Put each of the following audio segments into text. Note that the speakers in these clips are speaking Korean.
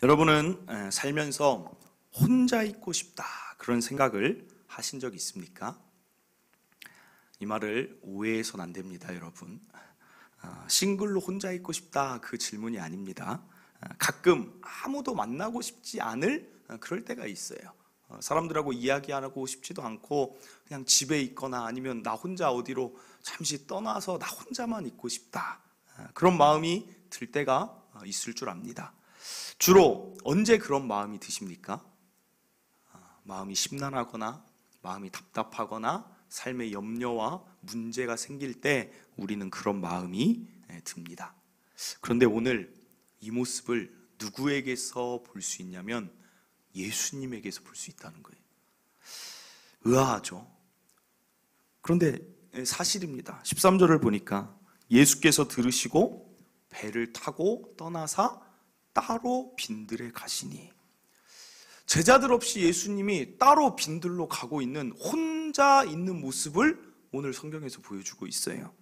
여러분은 살면서 혼자 있고 싶다 그런 생각을 하신 적 있습니까? 이 말을 오해해서는 안 됩니다, 여러분. 싱글로 혼자 있고 싶다 그 질문이 아닙니다. 가끔 아무도 만나고 싶지 않을 그럴 때가 있어요. 사람들하고 이야기 안 하고 싶지도 않고 그냥 집에 있거나 아니면 나 혼자 어디로 잠시 떠나서 나 혼자만 있고 싶다, 그런 마음이 들 때가 있을 줄 압니다. 주로 언제 그런 마음이 드십니까? 마음이 심란하거나 마음이 답답하거나 삶의 염려와 문제가 생길 때 우리는 그런 마음이 듭니다. 그런데 오늘 이 모습을 누구에게서 볼 수 있냐면 예수님에게서 볼 수 있다는 거예요. 의아하죠? 그런데 사실입니다. 13절을 보니까 예수께서 들으시고 배를 타고 떠나사 따로 빈들에 가시니, 제자들 없이 예수님이 따로 빈들로 가고 있는, 혼자 있는 모습을 오늘 성경에서 보여주고 있어요.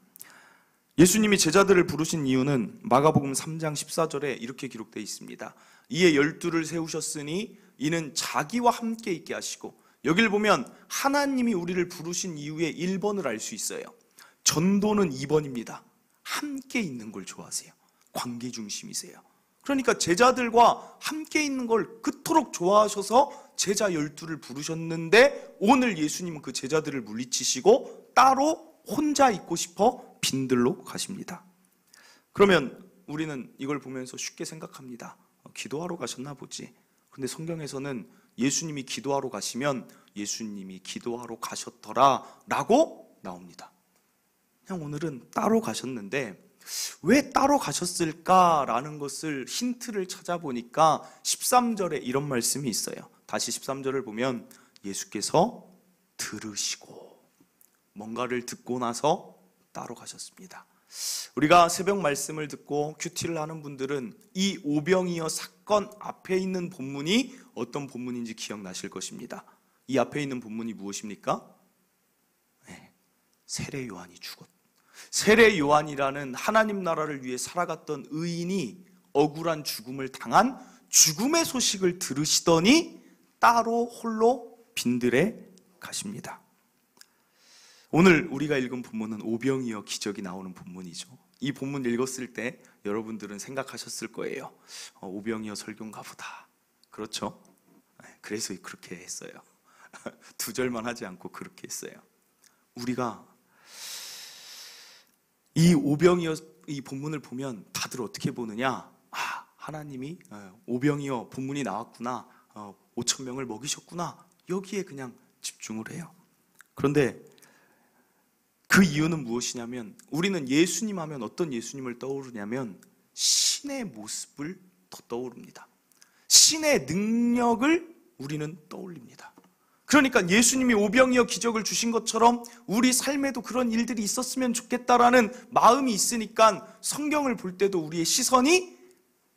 예수님이 제자들을 부르신 이유는 마가복음 3장 14절에 이렇게 기록되어 있습니다. 이에 12를 세우셨으니 이는 자기와 함께 있게 하시고, 여길 보면 하나님이 우리를 부르신 이유의 1번을 알 수 있어요. 전도는 2번입니다. 함께 있는 걸 좋아하세요. 관계 중심이세요. 그러니까 제자들과 함께 있는 걸 그토록 좋아하셔서 제자 12를 부르셨는데, 오늘 예수님은 그 제자들을 물리치시고 따로 혼자 있고 싶어 빈들로 가십니다. 그러면 우리는 이걸 보면서 쉽게 생각합니다. 기도하러 가셨나 보지. 근데 성경에서는 예수님이 기도하러 가시면 예수님이 기도하러 가셨더라 라고 나옵니다. 그냥 오늘은 따로 가셨는데 왜 따로 가셨을까라는 것을 힌트를 찾아보니까 13절에 이런 말씀이 있어요. 다시 13절을 보면 예수께서 들으시고, 뭔가를 듣고 나서 따로 가셨습니다. 우리가 새벽 말씀을 듣고 큐티를 하는 분들은 이 오병이어 사건 앞에 있는 본문이 어떤 본문인지 기억나실 것입니다. 이 앞에 있는 본문이 무엇입니까? 세례 요한이 죽었다. 세례 요한이라는 하나님 나라를 위해 살아갔던 의인이 억울한 죽음을 당한 죽음의 소식을 들으시더니 따로 홀로 빈들에 가십니다. 오늘 우리가 읽은 본문은 오병이어 기적이 나오는 본문이죠. 이 본문 읽었을 때 여러분들은 생각하셨을 거예요. 오병이어 설교인가 보다. 그렇죠? 그래서 그렇게 했어요. 두 절만 하지 않고 그렇게 했어요. 우리가 이 오병이어 이 본문을 보면 다들 어떻게 보느냐? 하나님이 오병이어 본문이 나왔구나, 5,000명을 먹이셨구나, 여기에 그냥 집중을 해요. 그런데 그 이유는 무엇이냐면, 우리는 예수님 하면 어떤 예수님을 떠오르냐면 신의 모습을 더 떠오릅니다. 신의 능력을 우리는 떠올립니다. 그러니까 예수님이 오병이어 기적을 주신 것처럼 우리 삶에도 그런 일들이 있었으면 좋겠다라는 마음이 있으니까 성경을 볼 때도 우리의 시선이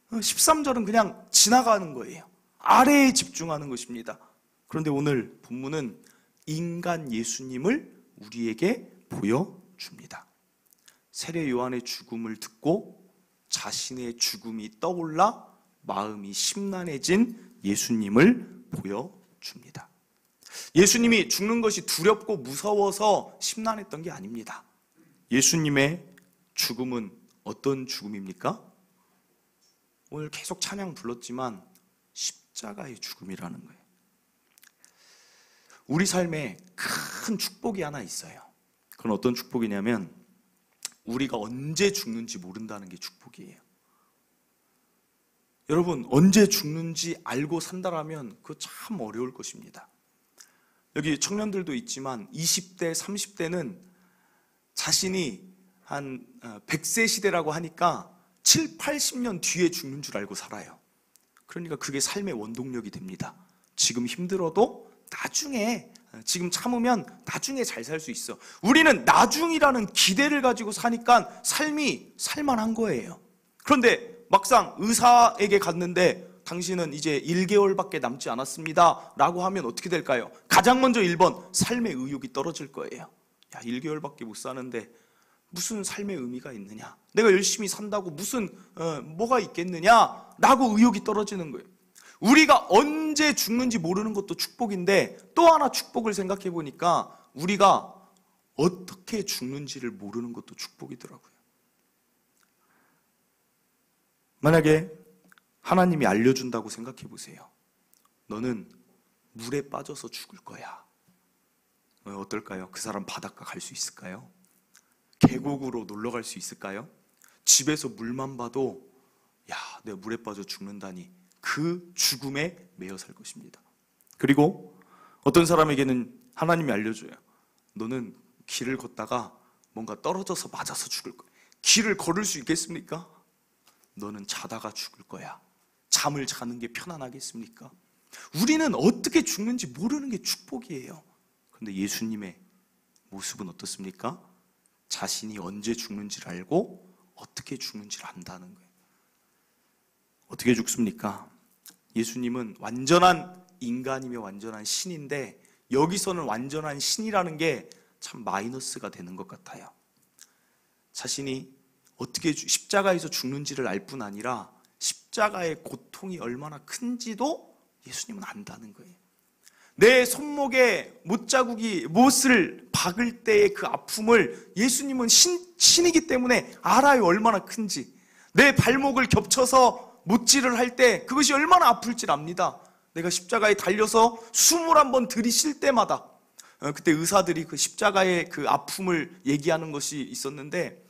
13절은 그냥 지나가는 거예요. 아래에 집중하는 것입니다. 그런데 오늘 본문은 인간 예수님을 우리에게 보여줍니다. 세례 요한의 죽음을 듣고 자신의 죽음이 떠올라 마음이 심란해진 예수님을 보여줍니다. 예수님이 죽는 것이 두렵고 무서워서 심란했던 게 아닙니다. 예수님의 죽음은 어떤 죽음입니까? 오늘 계속 찬양 불렀지만 십자가의 죽음이라는 거예요. 우리 삶에 큰 축복이 하나 있어요. 그건 어떤 축복이냐면 우리가 언제 죽는지 모른다는 게 축복이에요. 여러분, 언제 죽는지 알고 산다라면 그거 참 어려울 것입니다. 여기 청년들도 있지만 20대, 30대는 자신이 한 100세 시대라고 하니까 7, 80년 뒤에 죽는 줄 알고 살아요. 그러니까 그게 삶의 원동력이 됩니다. 지금 힘들어도 나중에, 지금 참으면 나중에 잘 살 수 있어. 우리는 나중이라는 기대를 가지고 사니까 삶이 살만한 거예요. 그런데 막상 의사에게 갔는데 당신은 이제 1개월밖에 남지 않았습니다 라고 하면 어떻게 될까요? 가장 먼저 1번, 삶의 의욕이 떨어질 거예요. 1개월밖에 못 사는데 무슨 삶의 의미가 있느냐? 내가 열심히 산다고 무슨 뭐가 있겠느냐? 라고 의욕이 떨어지는 거예요. 우리가 언제 죽는지 모르는 것도 축복인데 또 하나 축복을 생각해 보니까 우리가 어떻게 죽는지를 모르는 것도 축복이더라고요. 만약에 하나님이 알려준다고 생각해 보세요. 너는 물에 빠져서 죽을 거야. 어떨까요? 그 사람 바닷가 갈 수 있을까요? 계곡으로 놀러 갈 수 있을까요? 집에서 물만 봐도 야, 내가 물에 빠져 죽는다니 그 죽음에 매여 살 것입니다. 그리고 어떤 사람에게는 하나님이 알려줘요. 너는 길을 걷다가 뭔가 떨어져서 맞아서 죽을 거야. 길을 걸을 수 있겠습니까? 너는 자다가 죽을 거야. 잠을 자는 게 편안하겠습니까? 우리는 어떻게 죽는지 모르는 게 축복이에요. 그런데 예수님의 모습은 어떻습니까? 자신이 언제 죽는지를 알고 어떻게 죽는지를 안다는 거예요. 어떻게 죽습니까? 예수님은 완전한 인간이며 완전한 신인데 여기서는 완전한 신이라는 게 참 마이너스가 되는 것 같아요. 자신이 어떻게 십자가에서 죽는지를 알 뿐 아니라 십자가의 고통이 얼마나 큰지도 예수님은 안다는 거예요. 내 손목에 못을 박을 때의 그 아픔을 예수님은 신이기 때문에 알아요. 얼마나 큰지. 내 발목을 겹쳐서 못질을 할 때 그것이 얼마나 아플지 압니다. 내가 십자가에 달려서 숨을 한번 들이쉴 때마다 그때 의사들이 그 십자가의 그 아픔을 얘기하는 것이 있었는데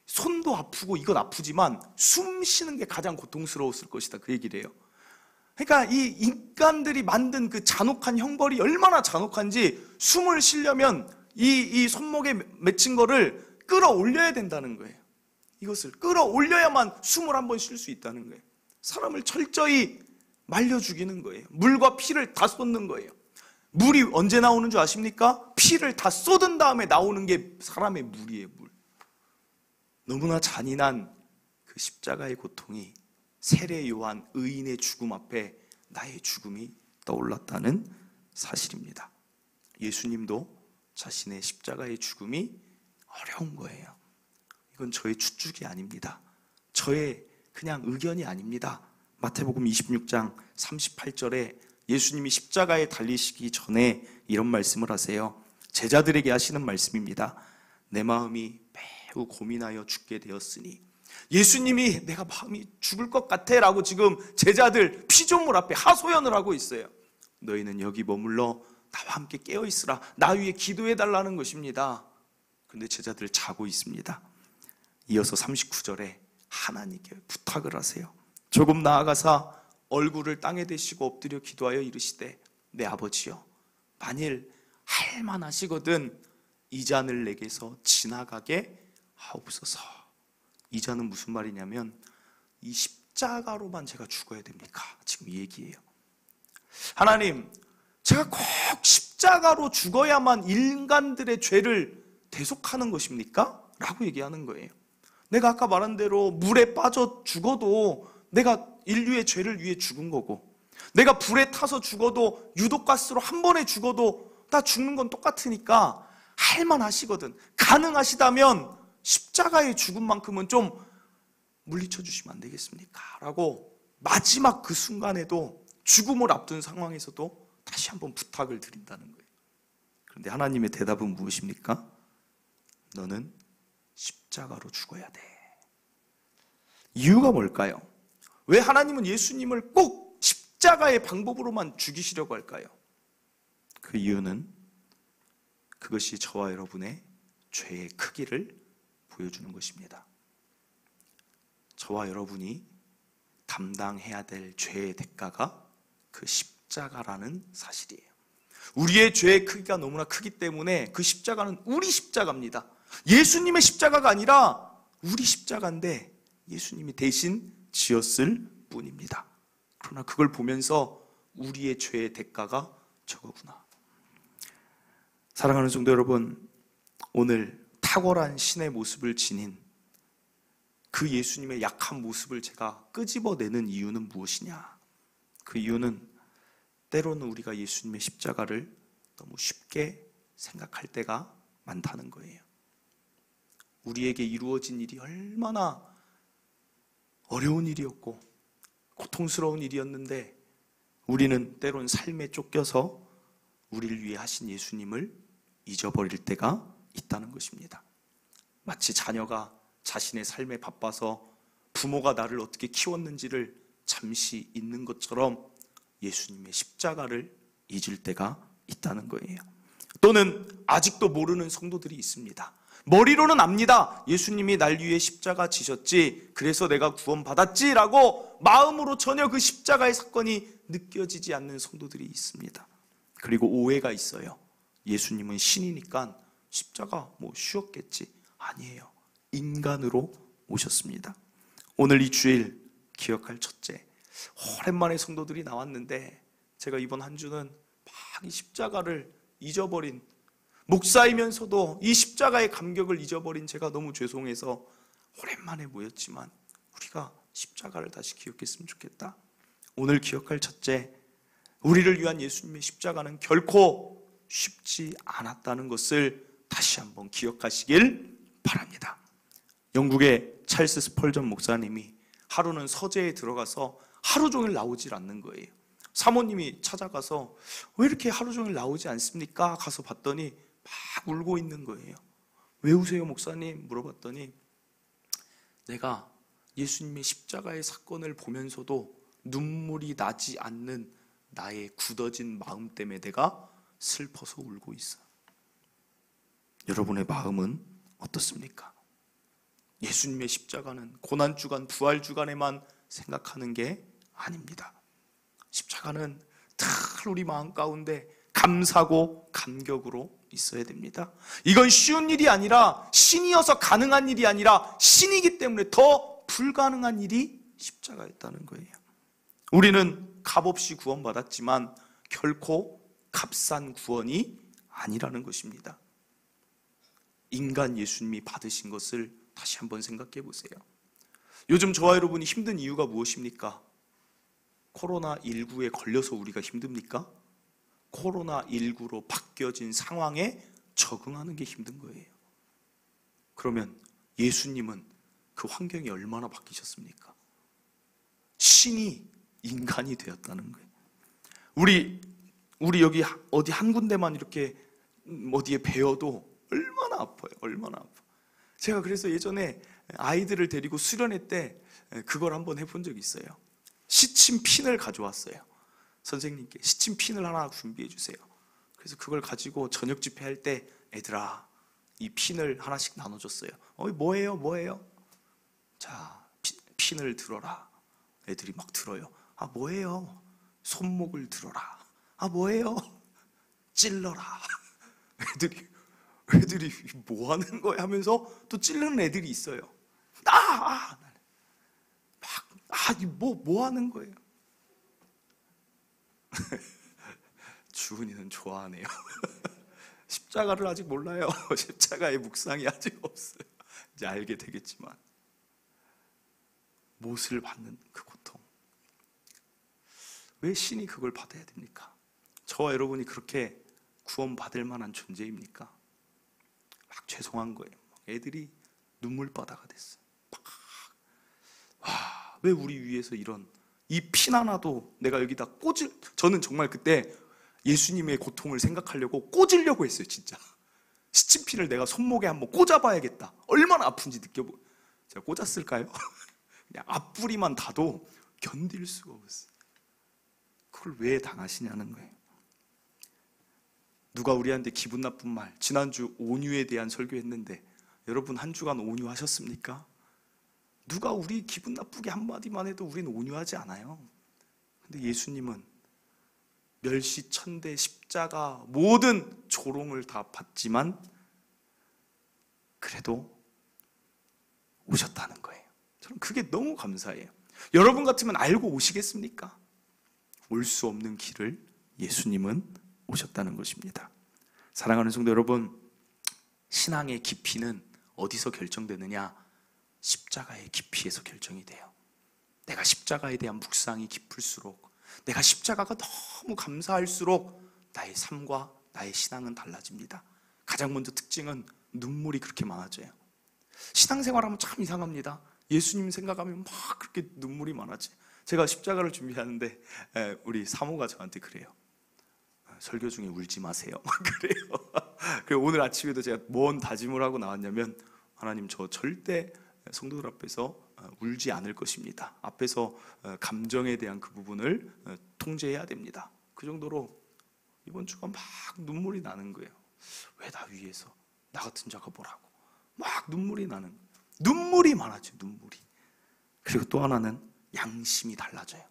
손도 아프고 이건 아프지만 숨 쉬는 게 가장 고통스러웠을 것이다 그 얘기를 해요. 그러니까 이 인간들이 만든 그 잔혹한 형벌이 얼마나 잔혹한지 숨을 쉬려면 이 손목에 맺힌 거를 끌어올려야 된다는 거예요. 이것을 끌어올려야만 숨을 한번 쉴 수 있다는 거예요. 사람을 철저히 말려 죽이는 거예요. 물과 피를 다 쏟는 거예요. 물이 언제 나오는 줄 아십니까? 피를 다 쏟은 다음에 나오는 게 사람의 물이에요. 물. 너무나 잔인한 그 십자가의 고통이 세례 요한 의인의 죽음 앞에 나의 죽음이 떠올랐다는 사실입니다. 예수님도 자신의 십자가의 죽음이 어려운 거예요. 이건 저의 추측이 아닙니다. 저의 그냥 의견이 아닙니다. 마태복음 26장 38절에 예수님이 십자가에 달리시기 전에 이런 말씀을 하세요. 제자들에게 하시는 말씀입니다. 내 마음이 매우 고민하여 죽게 되었으니, 예수님이 내가 마음이 죽을 것 같아 라고 지금 제자들 피조물 앞에 하소연을 하고 있어요. 너희는 여기 머물러 나와 함께 깨어있으라. 나 위에 기도해 달라는 것입니다. 그런데 제자들 자고 있습니다. 이어서 39절에 하나님께 부탁을 하세요. 조금 나아가사 얼굴을 땅에 대시고 엎드려 기도하여 이르시되, 내 아버지여, 만일 할만하시거든 이 잔을 내게서 지나가게 하옵소서. 이 잔은 무슨 말이냐면 이 십자가로만 제가 죽어야 됩니까? 지금 이 얘기예요. 하나님, 제가 꼭 십자가로 죽어야만 인간들의 죄를 대속하는 것입니까? 라고 얘기하는 거예요. 내가 아까 말한 대로 물에 빠져 죽어도 내가 인류의 죄를 위해 죽은 거고, 내가 불에 타서 죽어도 유독가스로 한 번에 죽어도 나 죽는 건 똑같으니까 할만하시거든, 가능하시다면 십자가의 죽음만큼은 좀 물리쳐 주시면 안 되겠습니까? 라고 마지막 그 순간에도, 죽음을 앞둔 상황에서도 다시 한번 부탁을 드린다는 거예요. 그런데 하나님의 대답은 무엇입니까? 너는 십자가로 죽어야 돼. 이유가 뭘까요? 왜 하나님은 예수님을 꼭 십자가의 방법으로만 죽이시려고 할까요? 그 이유는 그것이 저와 여러분의 죄의 크기를 보여주는 것입니다. 저와 여러분이 담당해야 될 죄의 대가가 그 십자가라는 사실이에요. 우리의 죄의 크기가 너무나 크기 때문에 그 십자가는 우리 십자가입니다. 예수님의 십자가가 아니라 우리 십자가인데 예수님이 대신 지었을 뿐입니다. 그러나 그걸 보면서 우리의 죄의 대가가 저거구나. 사랑하는 성도 여러분, 오늘 탁월한 신의 모습을 지닌 그 예수님의 약한 모습을 제가 끄집어내는 이유는 무엇이냐? 그 이유는 때로는 우리가 예수님의 십자가를 너무 쉽게 생각할 때가 많다는 거예요. 우리에게 이루어진 일이 얼마나 어려운 일이었고 고통스러운 일이었는데 우리는 때론 삶에 쫓겨서 우리를 위해 하신 예수님을 잊어버릴 때가 있다는 것입니다. 마치 자녀가 자신의 삶에 바빠서 부모가 나를 어떻게 키웠는지를 잠시 잊는 것처럼 예수님의 십자가를 잊을 때가 있다는 거예요. 또는 아직도 모르는 성도들이 있습니다. 머리로는 압니다. 예수님이 날 위해 십자가 지셨지, 그래서 내가 구원받았지 라고 마음으로 전혀 그 십자가의 사건이 느껴지지 않는 성도들이 있습니다. 그리고 오해가 있어요. 예수님은 신이니까 십자가 쉬웠겠지. 아니에요. 인간으로 오셨습니다. 오늘 이 주일 기억할 첫째, 오랜만에 성도들이 나왔는데 제가 이번 한 주는 막 이 십자가를 잊어버린, 목사이면서도 이 십자가의 감격을 잊어버린 제가 너무 죄송해서 오랜만에 모였지만 우리가 십자가를 다시 기억했으면 좋겠다. 오늘 기억할 첫째, 우리를 위한 예수님의 십자가는 결코 쉽지 않았다는 것을 다시 한번 기억하시길 바랍니다. 영국의 찰스 스펄전 목사님이 하루는 서재에 들어가서 하루 종일 나오질 않는 거예요. 사모님이 찾아가서 왜 이렇게 하루 종일 나오지 않습니까? 가서 봤더니 막 울고 있는 거예요. 왜 우세요 목사님? 물어봤더니 내가 예수님의 십자가의 사건을 보면서도 눈물이 나지 않는 나의 굳어진 마음 때문에 내가 슬퍼서 울고 있어. 여러분의 마음은 어떻습니까? 예수님의 십자가는 고난주간, 부활주간에만 생각하는 게 아닙니다. 십자가는 늘 우리 마음 가운데 감사고 감격으로 있어야 됩니다. 이건 쉬운 일이 아니라, 신이어서 가능한 일이 아니라 신이기 때문에 더 불가능한 일이 십자가였다는 거예요. 우리는 값없이 구원받았지만 결코 값싼 구원이 아니라는 것입니다. 인간 예수님이 받으신 것을 다시 한번 생각해 보세요. 요즘 저와 여러분이 힘든 이유가 무엇입니까? 코로나19에 걸려서 우리가 힘듭니까? 코로나19로 바뀌어진 상황에 적응하는 게 힘든 거예요. 그러면 예수님은 그 환경이 얼마나 바뀌셨습니까? 신이 인간이 되었다는 거예요. 우리 여기 어디 한 군데만 이렇게 어디에 베어도 얼마나 아파요. 얼마나 아파. 제가 그래서 예전에 아이들을 데리고 수련회 때 그걸 한번 해본 적이 있어요. 시침 핀을 가져왔어요. 선생님께 시침 핀을 하나 준비해 주세요. 그래서 그걸 가지고 저녁 집회할 때 애들아 이 핀을 하나씩 나눠줬어요. 뭐예요? 자, 핀을 들어라. 애들이 막 들어요. 아, 뭐예요? 손목을 들어라. 아, 뭐예요? 찔러라. 애들이 뭐 하는 거야 하면서 또 찔르는 애들이 있어요. 뭐 하는 거예요? 주은이는 좋아하네요. 십자가를 아직 몰라요. 십자가의 묵상이 아직 없어요. 이제 알게 되겠지만 못을 받는 그 고통, 왜 신이 그걸 받아야 됩니까? 저와 여러분이 그렇게 구원받을 만한 존재입니까? 막 죄송한 거예요. 애들이 눈물바다가 됐어요. 왜 우리 위해서 이런 이 핀 하나도 내가 여기다 저는 정말 그때 예수님의 고통을 생각하려고 꽂으려고 했어요. 진짜 시침핀을 내가 손목에 한번 꽂아봐야겠다. 얼마나 아픈지 제가 꽂았을까요? 그냥 앞부리만 닿아도 견딜 수가 없어요. 그걸 왜 당하시냐는 거예요. 누가 우리한테 기분 나쁜 말, 지난주 온유에 대한 설교했는데 여러분 한 주간 온유하셨습니까? 누가 우리 기분 나쁘게 한마디만 해도 우리는 온유하지 않아요. 근데 예수님은 멸시천대 십자가 모든 조롱을 다 받지만 그래도 오셨다는 거예요. 저는 그게 너무 감사해요. 여러분 같으면 알고 오시겠습니까? 올 수 없는 길을 예수님은 오셨다는 것입니다. 사랑하는 성도 여러분, 신앙의 깊이는 어디서 결정되느냐? 십자가의 깊이에서 결정이 돼요. 내가 십자가에 대한 묵상이 깊을수록, 내가 십자가가 너무 감사할수록 나의 삶과 나의 신앙은 달라집니다. 가장 먼저 특징은 눈물이 그렇게 많아져요. 신앙생활하면 참 이상합니다. 예수님 생각하면 막 그렇게 눈물이 많아지. 제가 십자가를 준비하는데 우리 사모가 저한테 그래요. 설교 중에 울지 마세요. 그래요. 그리고 오늘 아침에도 제가 뭔 다짐을 하고 나왔냐면, 하나님, 저 절대 성도들 앞에서 울지 않을 것입니다. 앞에서 감정에 대한 그 부분을 통제해야 됩니다. 그 정도로 이번 주가 막 눈물이 나는 거예요. 왜 나 위에서 나 같은 자가 뭐라고 막 눈물이 나는, 눈물이 많아져요. 눈물이. 그리고 또 하나는 양심이 달라져요.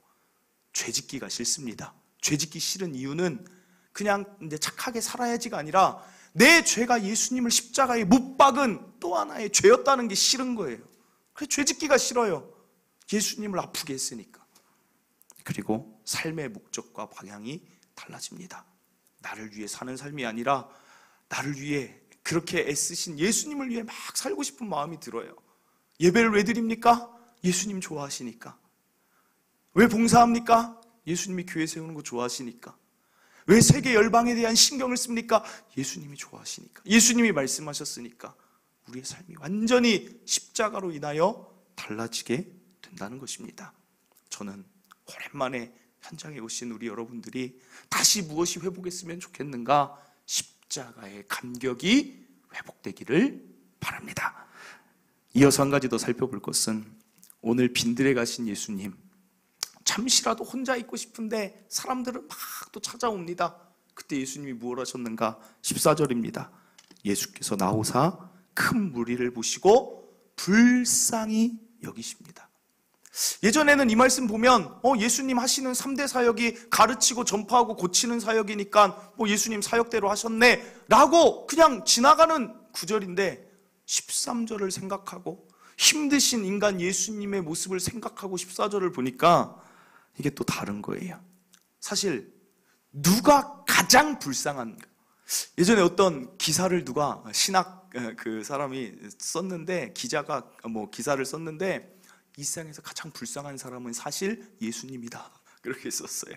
죄짓기가 싫습니다. 죄짓기 싫은 이유는 그냥 이제 착하게 살아야지가 아니라 내 죄가 예수님을 십자가에 못 박은 또 하나의 죄였다는 게 싫은 거예요. 그래서 죄짓기가 싫어요. 예수님을 아프게 했으니까. 그리고 삶의 목적과 방향이 달라집니다. 나를 위해 사는 삶이 아니라 나를 위해 그렇게 애쓰신 예수님을 위해 막 살고 싶은 마음이 들어요. 예배를 왜 드립니까? 예수님 좋아하시니까. 왜 봉사합니까? 예수님이 교회 세우는 거 좋아하시니까. 왜 세계 열방에 대한 신경을 씁니까? 예수님이 좋아하시니까. 예수님이 말씀하셨으니까. 우리의 삶이 완전히 십자가로 인하여 달라지게 된다는 것입니다. 저는 오랜만에 현장에 오신 우리 여러분들이 다시 무엇이 회복했으면 좋겠는가? 십자가의 감격이 회복되기를 바랍니다. 이어서 한 가지 더 살펴볼 것은, 오늘 빈들에 가신 예수님, 잠시라도 혼자 있고 싶은데 사람들은 막 또 찾아옵니다. 그때 예수님이 무엇 하셨는가? 14절입니다. 예수께서 나오사 큰 무리를 보시고 불쌍히 여기십니다. 예전에는 이 말씀 보면 예수님 하시는 3대 사역이 가르치고 전파하고 고치는 사역이니까 예수님 사역대로 하셨네 라고 그냥 지나가는 구절인데, 13절을 생각하고 힘드신 인간 예수님의 모습을 생각하고 14절을 보니까 이게 또 다른 거예요. 사실 누가 가장 불쌍한가? 예전에 어떤 기사를 누가 신학 그 사람이 썼는데, 기자가 기사를 썼는데, 이 세상에서 가장 불쌍한 사람은 사실 예수님이다, 그렇게 썼어요.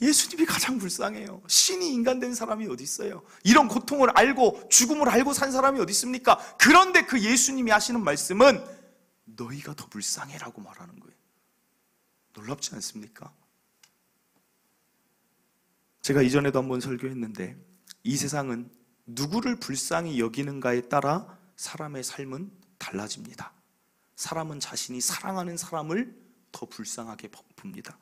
예수님이 가장 불쌍해요. 신이 인간 된 사람이 어디 있어요? 이런 고통을 알고 죽음을 알고 산 사람이 어디 있습니까? 그런데 그 예수님이 하시는 말씀은 너희가 더 불쌍해라고 말하는 거예요. 놀랍지 않습니까? 제가 이전에도 한번 설교했는데, 이 세상은 누구를 불쌍히 여기는가에 따라 사람의 삶은 달라집니다. 사람은 자신이 사랑하는 사람을 더 불쌍하게 봅니다.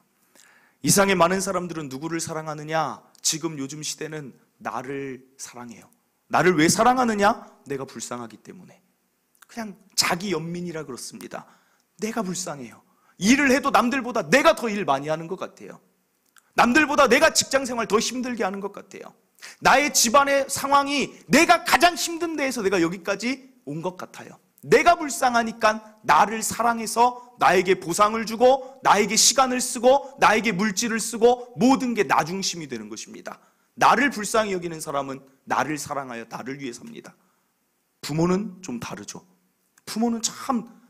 이 세상에 많은 사람들은 누구를 사랑하느냐? 지금 요즘 시대는 나를 사랑해요. 나를 왜 사랑하느냐? 내가 불쌍하기 때문에. 그냥 자기 연민이라 그렇습니다. 내가 불쌍해요. 일을 해도 남들보다 내가 더 일 많이 하는 것 같아요. 남들보다 내가 직장생활 더 힘들게 하는 것 같아요. 나의 집안의 상황이 내가 가장 힘든 데에서 내가 여기까지 온 것 같아요. 내가 불쌍하니까 나를 사랑해서 나에게 보상을 주고 나에게 시간을 쓰고 나에게 물질을 쓰고 모든 게 나 중심이 되는 것입니다. 나를 불쌍히 여기는 사람은 나를 사랑하여 나를 위해 삽니다. 부모는 좀 다르죠. 부모는 참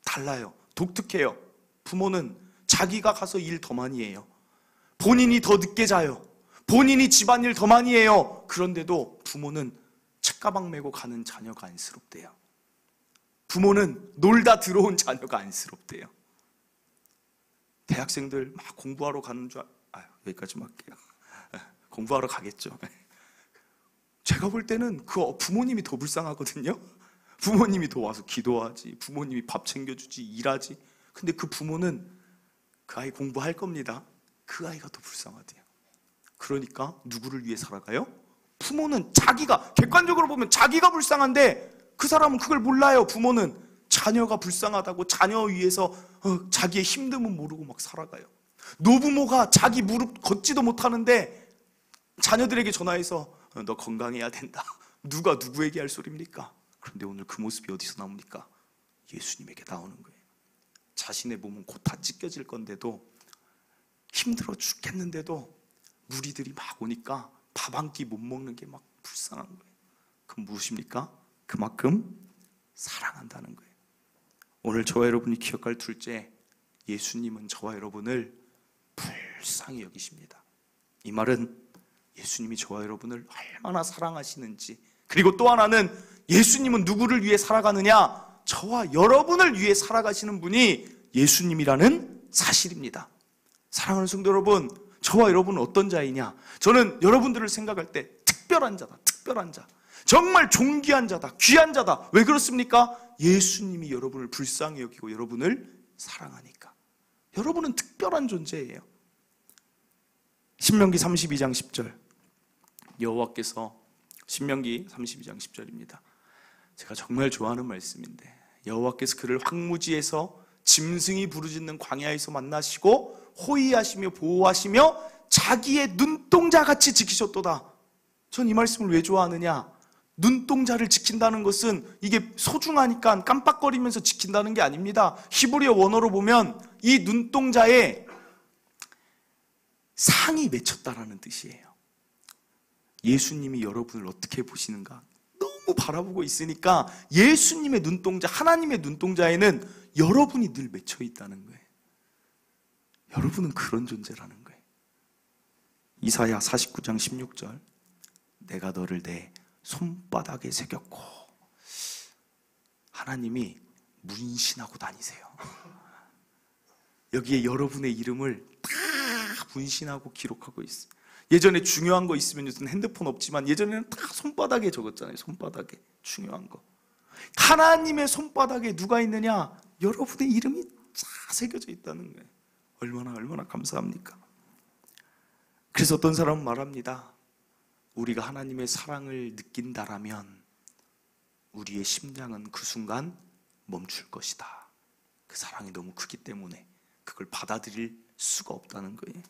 달라요. 독특해요. 부모는 자기가 가서 일 더 많이 해요. 본인이 더 늦게 자요. 본인이 집안일 더 많이 해요. 그런데도 부모는 책가방 메고 가는 자녀가 안쓰럽대요. 부모는 놀다 들어온 자녀가 안쓰럽대요. 대학생들 막 공부하러 가는 줄 여기까지만 할게요. 공부하러 가겠죠. 제가 볼 때는 그 부모님이 더 불쌍하거든요. 부모님이 더 와서 기도하지, 부모님이 밥 챙겨주지, 일하지. 근데 그 부모는 그 아이 공부할 겁니다. 그 아이가 더 불쌍하대요. 그러니까 누구를 위해 살아가요? 부모는 자기가, 객관적으로 보면 자기가 불쌍한데 그 사람은 그걸 몰라요. 부모는 자녀가 불쌍하다고 자녀 위해서 자기의 힘듦은 모르고 막 살아가요. 노부모가 자기 무릎 걷지도 못하는데 자녀들에게 전화해서 너 건강해야 된다. 누가 누구에게 할 소리입니까? 그런데 오늘 그 모습이 어디서 나옵니까? 예수님에게 나오는 거예요. 자신의 몸은 곧 다 찢겨질 건데도, 힘들어 죽겠는데도 무리들이 막 오니까 밥 한 끼 못 먹는 게 막 불쌍한 거예요. 그럼 무엇입니까? 그만큼 사랑한다는 거예요. 오늘 저와 여러분이 기억할 둘째, 예수님은 저와 여러분을 불쌍히 여기십니다. 이 말은 예수님이 저와 여러분을 얼마나 사랑하시는지 그리고 또 하나는 예수님은 누구를 위해 살아가느냐? 저와 여러분을 위해 살아가시는 분이 예수님이라는 사실입니다. 사랑하는 성도 여러분, 저와 여러분은 어떤 자이냐? 저는 여러분들을 생각할 때 특별한 자다, 특별한 자. 정말 존귀한 자다, 귀한 자다. 왜 그렇습니까? 예수님이 여러분을 불쌍히 여기고 여러분을 사랑하니까. 여러분은 특별한 존재예요. 신명기 32장 10절. 여호와께서, 신명기 32장 10절입니다. 제가 정말 좋아하는 말씀인데, 여호와께서 그를 황무지에서 짐승이 부르짖는 광야에서 만나시고 호위하시며 보호하시며 자기의 눈동자같이 지키셨도다. 전 이 말씀을 왜 좋아하느냐? 눈동자를 지킨다는 것은 이게 소중하니까 깜빡거리면서 지킨다는 게 아닙니다. 히브리어 원어로 보면 이 눈동자에 상이 맺혔다라는 뜻이에요. 예수님이 여러분을 어떻게 보시는가 너무 바라보고 있으니까 예수님의 눈동자, 하나님의 눈동자에는 여러분이 늘 맺혀 있다는 거예요. 여러분은 그런 존재라는 거예요. 이사야 49장 16절. 내가 너를 내 손바닥에 새겼고. 하나님이 문신하고 다니세요. 여기에 여러분의 이름을 다 문신하고 기록하고 있어요. 예전에 중요한 거 있으면 요즘 핸드폰 없지만 예전에는 다 손바닥에 적었잖아요. 손바닥에 중요한 거. 하나님의 손바닥에 누가 있느냐? 여러분의 이름이 다 새겨져 있다는 거예요. 얼마나 감사합니까? 그래서 어떤 사람은 말합니다. 우리가 하나님의 사랑을 느낀다라면 우리의 심장은 그 순간 멈출 것이다. 그 사랑이 너무 크기 때문에 그걸 받아들일 수가 없다는 거예요.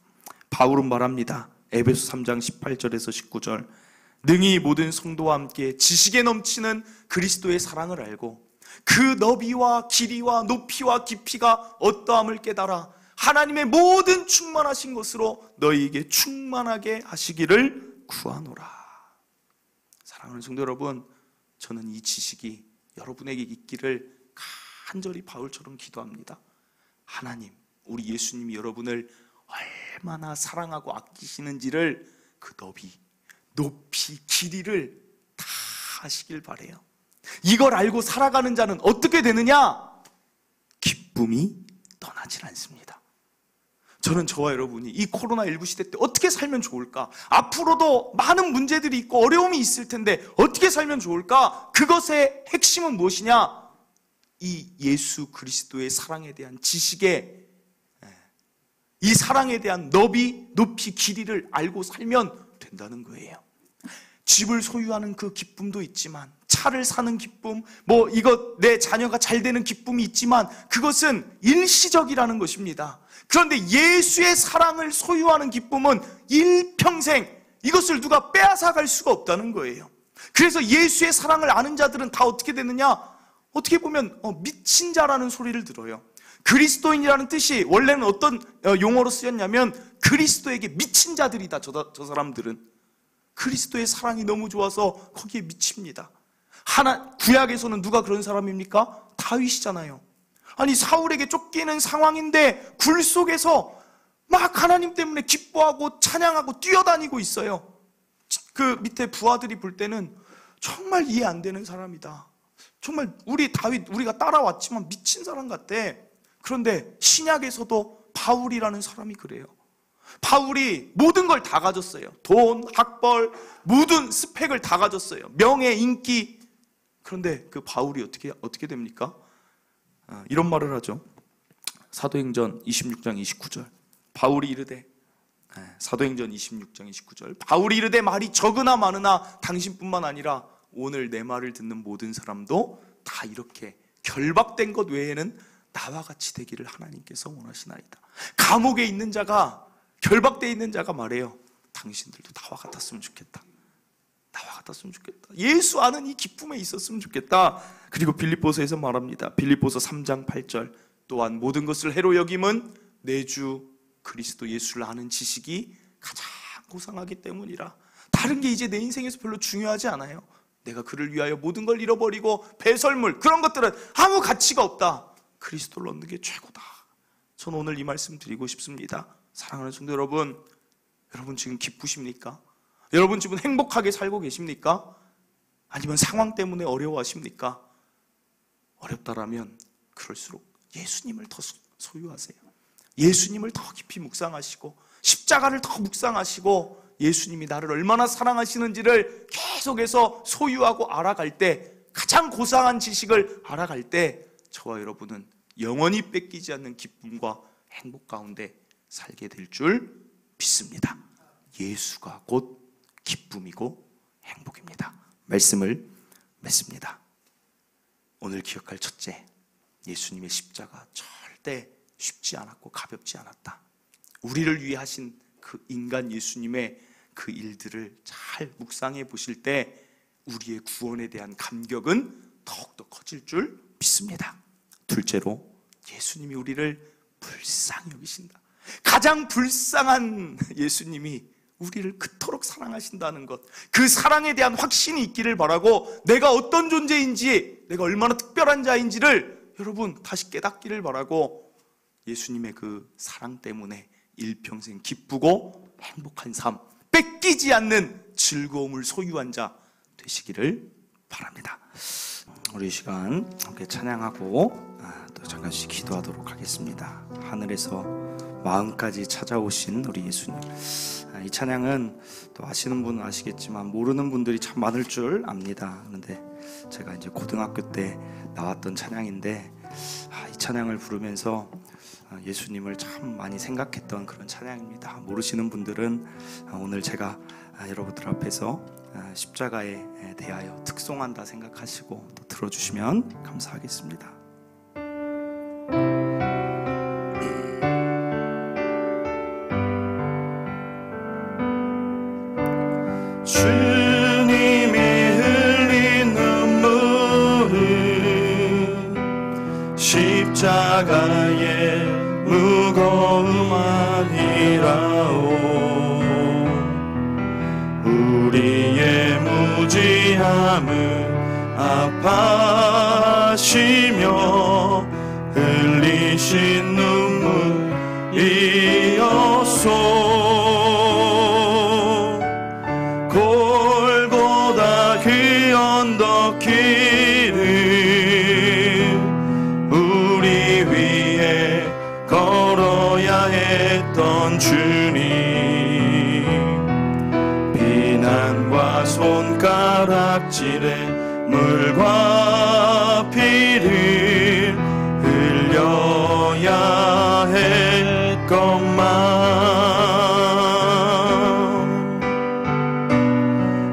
바울은 말합니다. 에베소 3장 18절에서 19절. 능히 모든 성도와 함께 지식에 넘치는 그리스도의 사랑을 알고 그 너비와 길이와 높이와 깊이가 어떠함을 깨달아 하나님의 모든 충만하신 것으로 너희에게 충만하게 하시기를 구하노라. 사랑하는 성도 여러분, 저는 이 지식이 여러분에게 있기를 간절히 바울처럼 기도합니다. 하나님, 우리 예수님이 여러분을 얼마나 사랑하고 아끼시는지를 그 너비, 높이, 길이를 다 아시길 바래요. 이걸 알고 살아가는 자는 어떻게 되느냐? 기쁨이 떠나질 않습니다. 저는 저와 여러분이 이 코로나19 시대 때 어떻게 살면 좋을까? 앞으로도 많은 문제들이 있고 어려움이 있을 텐데 어떻게 살면 좋을까? 그것의 핵심은 무엇이냐? 이 예수 그리스도의 사랑에 대한 지식에, 이 사랑에 대한 너비, 높이, 길이를 알고 살면 된다는 거예요. 집을 소유하는 그 기쁨도 있지만, 차를 사는 기쁨, 내 자녀가 잘 되는 기쁨이 있지만 그것은 일시적이라는 것입니다. 그런데 예수의 사랑을 소유하는 기쁨은 일평생, 이것을 누가 빼앗아갈 수가 없다는 거예요. 그래서 예수의 사랑을 아는 자들은 다 어떻게 되느냐? 어떻게 보면 미친 자라는 소리를 들어요. 그리스도인이라는 뜻이 원래는 어떤 용어로 쓰였냐면 그리스도에게 미친 자들이다. 저 사람들은 그리스도의 사랑이 너무 좋아서 거기에 미칩니다. 구약에서는 누가 그런 사람입니까? 다윗이잖아요. 아니, 사울에게 쫓기는 상황인데 굴 속에서 막 하나님 때문에 기뻐하고 찬양하고 뛰어다니고 있어요. 그 밑에 부하들이 볼 때는 정말 이해 안 되는 사람이다. 정말 우리 다윗, 우리가 따라왔지만 미친 사람 같대. 그런데 신약에서도 바울이라는 사람이 그래요. 바울이 모든 걸 다 가졌어요. 돈, 학벌, 모든 스펙을 다 가졌어요. 명예, 인기. 그런데 그 바울이 어떻게 됩니까? 이런 말을 하죠. 사도행전 26장 29절. 바울이 이르되, 사도행전 26장 29절. 바울이 이르되 말이 적으나 많으나 당신뿐만 아니라 오늘 내 말을 듣는 모든 사람도 다 이렇게 결박된 것 외에는 나와 같이 되기를 하나님께서 원하시나이다. 감옥에 있는 자가, 결박되어 있는 자가 말해요. 당신들도 나와 같았으면 좋겠다. 나와 같았으면 좋겠다. 예수 아는 이 기쁨에 있었으면 좋겠다. 그리고 빌립보서에서 말합니다. 빌립보서 3장 8절. 또한 모든 것을 해로 여김은 내 주 그리스도 예수를 아는 지식이 가장 고상하기 때문이라. 다른 게 이제 내 인생에서 별로 중요하지 않아요. 내가 그를 위하여 모든 걸 잃어버리고 배설물, 그런 것들은 아무 가치가 없다. 그리스도를 얻는 게 최고다. 저는 오늘 이 말씀 드리고 싶습니다. 사랑하는 성도 여러분, 여러분 지금 기쁘십니까? 여러분 지금 행복하게 살고 계십니까? 아니면 상황 때문에 어려워하십니까? 어렵다라면 그럴수록 예수님을 더 소유하세요. 예수님을 더 깊이 묵상하시고 십자가를 더 묵상하시고 예수님이 나를 얼마나 사랑하시는지를 계속해서 소유하고 알아갈 때, 가장 고상한 지식을 알아갈 때 저와 여러분은 영원히 뺏기지 않는 기쁨과 행복 가운데 살게 될 줄 믿습니다. 예수가 곧 기쁨이고 행복입니다. 말씀을 맺습니다. 오늘 기억할 첫째, 예수님의 십자가 절대 쉽지 않았고 가볍지 않았다. 우리를 위해 하신 그 인간 예수님의 그 일들을 잘 묵상해 보실 때 우리의 구원에 대한 감격은 더욱더 커질 줄 믿습니다. 둘째로, 예수님이 우리를 불쌍히 여기신다. 가장 불쌍한 예수님이 우리를 그토록 사랑하신다는 것, 그 사랑에 대한 확신이 있기를 바라고, 내가 어떤 존재인지, 내가 얼마나 특별한 자인지를 여러분 다시 깨닫기를 바라고, 예수님의 그 사랑 때문에 일평생 기쁘고 행복한 삶, 뺏기지 않는 즐거움을 소유한 자 되시기를 바랍니다. 우리 이 시간 함께 찬양하고 또 잠깐씩 기도하도록 하겠습니다. 하늘에서 마음까지 찾아오신 우리 예수님. 이 찬양은 또 아시는 분은 아시겠지만 모르는 분들이 참 많을 줄 압니다. 그런데 제가 이제 고등학교 때 나왔던 찬양인데, 이 찬양을 부르면서 예수님을 참 많이 생각했던 그런 찬양입니다. 모르시는 분들은 오늘 제가 여러분들 앞에서 십자가에 대하여 특송한다 생각하시고 또 들어주시면 감사하겠습니다. 주님이 흘린 눈물은 십자가의 무거움 아니라오. 우리의 무지함을 아파하시며 흘리신 눈물이었소. 골고다 그 언덕 길을 우리 위에 걸어야 했던 주님, 비난과 손가락질에 물과 피를 흘려야 했건만,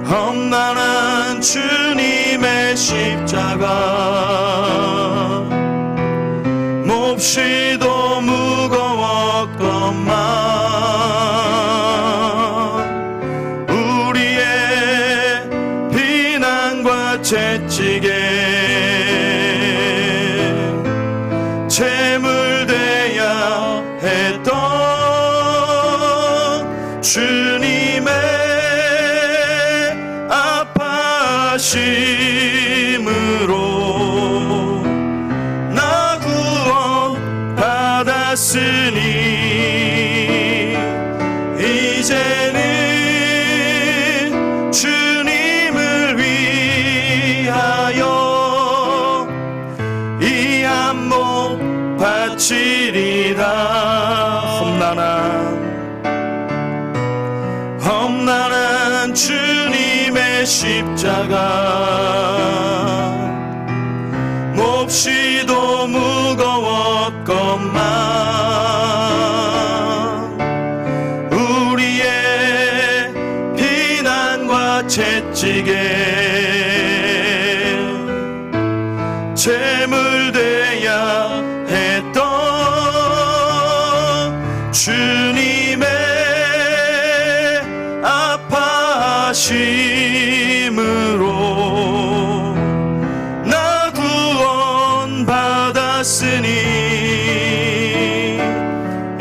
험난한 주님의 십자가 몹시도 무거웠건만, 우리의 비난과 채찍에 제물되야 했던 주님의 아파하심으로 나 구원 받았으니 이제는 주님을 위하여 이 한 몸 바치리라. 험난한 주님의 십자가 몹시도 무거웠건만, 우리의 비난과 채찍에 제물되야 했던 주님의 아파하심으로 나 구원 받았으니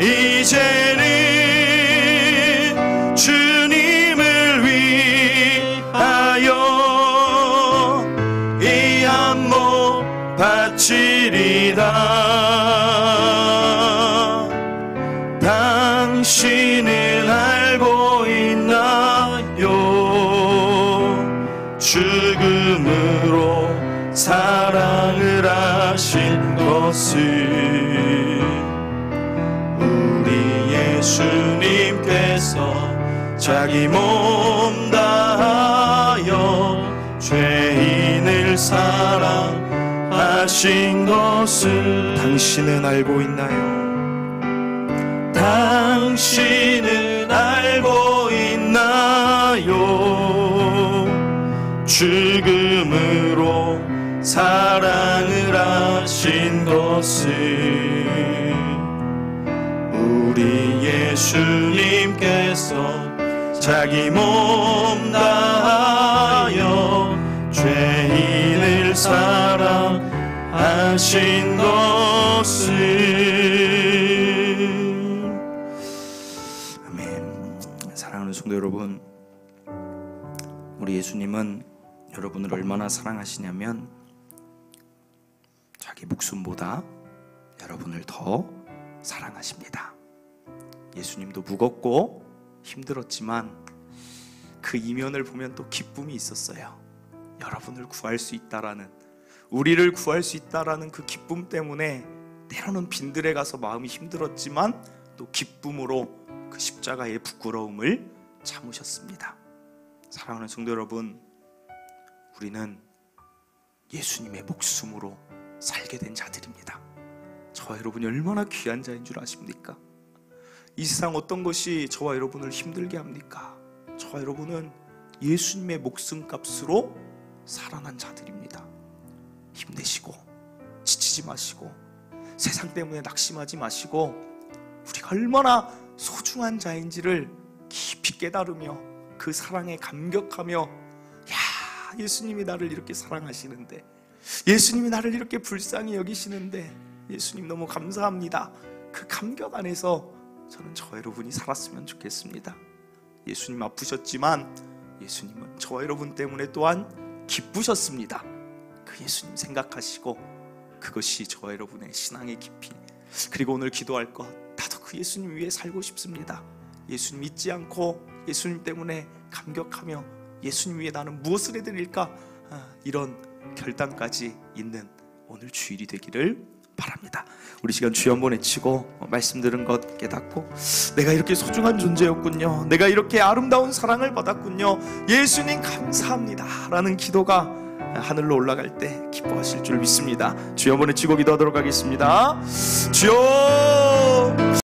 이제는 주님을 위하여 이 한 몸 바치리라. 당신은 알고 있나요? 죽음 죽음으로 사랑을 하신 것을 우리 예수님께서 자기 몸 다하여 죄인을 사랑하신 것을 당신은 알고 있나요? 당신은 알고 있나요? 죽음으로 사랑을 하신 것을 우리 예수님께서 자기 몸 다하여 죄인을 사랑하신 것을. 아멘. 사랑하는 성도 여러분, 우리 예수님은 여러분을 얼마나 사랑하시냐면 자기 목숨보다 여러분을 더 사랑하십니다. 예수님도 무겁고 힘들었지만 그 이면을 보면 또 기쁨이 있었어요. 여러분을 구할 수 있다라는, 우리를 구할 수 있다라는 그 기쁨 때문에 때로는 빈들에 가서 마음이 힘들었지만 또 기쁨으로 그 십자가의 부끄러움을 참으셨습니다. 사랑하는 성도 여러분, 우리는 예수님의 목숨으로 살게 된 자들입니다. 저와 여러분이 얼마나 귀한 자인 줄 아십니까? 이 세상 어떤 것이 저와 여러분을 힘들게 합니까? 저와 여러분은 예수님의 목숨값으로 살아난 자들입니다. 힘내시고 지치지 마시고 세상 때문에 낙심하지 마시고 우리가 얼마나 소중한 자인지를 깊이 깨달으며 그 사랑에 감격하며, 야, 예수님이 나를 이렇게 사랑하시는데, 예수님이 나를 이렇게 불쌍히 여기시는데 예수님 너무 감사합니다. 그 감격 안에서 저는 저와 여러분이 살았으면 좋겠습니다. 예수님 아프셨지만 예수님은 저와 여러분 때문에 또한 기쁘셨습니다. 그 예수님 생각하시고, 그것이 저와 여러분의 신앙의 깊이. 그리고 오늘 기도할 것, 나도 그 예수님 위해 살고 싶습니다. 예수님 잊지 않고 예수님 때문에 감격하며 예수님 위해 나는 무엇을 해드릴까, 이런 결단까지 있는 오늘 주일이 되기를 바랍니다. 우리 시간 주여 한번 외치고 말씀 들은 것 깨닫고, 내가 이렇게 소중한 존재였군요, 내가 이렇게 아름다운 사랑을 받았군요, 예수님 감사합니다 라는 기도가 하늘로 올라갈 때 기뻐하실 줄 믿습니다. 주여 한번 외치고 기도하도록 하겠습니다. 주여